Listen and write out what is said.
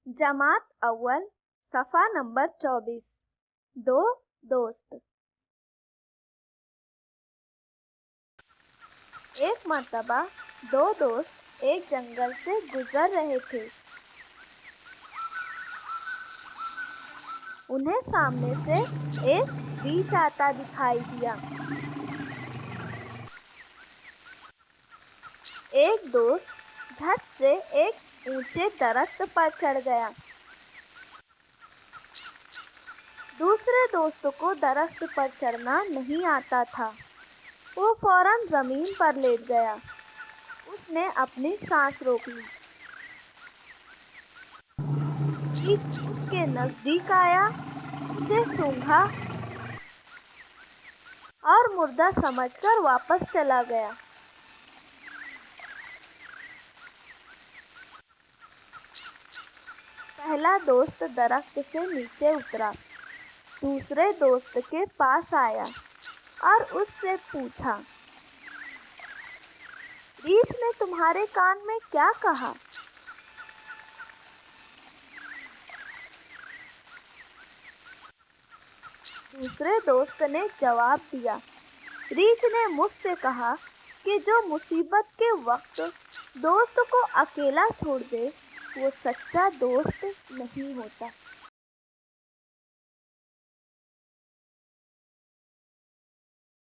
जमात अव्वल सफ़ा नंबर 24। दो दोस्त। एक मर्तबा दो दोस्त एक जंगल से गुजर रहे थे। उन्हें सामने से एक रीछ आता दिखाई दिया। एक दोस्त झट से एक ऊंचे दरख्त पर चढ़ गया। दूसरे दोस्त को दरख्त पर चढ़ना नहीं आता था। वो फौरन जमीन पर लेट गया। उसने अपनी सांस रोक ली। रीछ उसके नजदीक आया, उसे सूंघा और मुर्दा समझकर वापस चला गया। पहला दोस्त दरख्त से नीचे उतरा, दूसरे दोस्त के पास आया और उससे पूछा, रीछ ने तुम्हारे कान में क्या कहा? दूसरे दोस्त ने जवाब दिया, रीछ ने मुझसे कहा कि जो मुसीबत के वक्त दोस्त को अकेला छोड़ दे वो सच्चा दोस्त नहीं होता।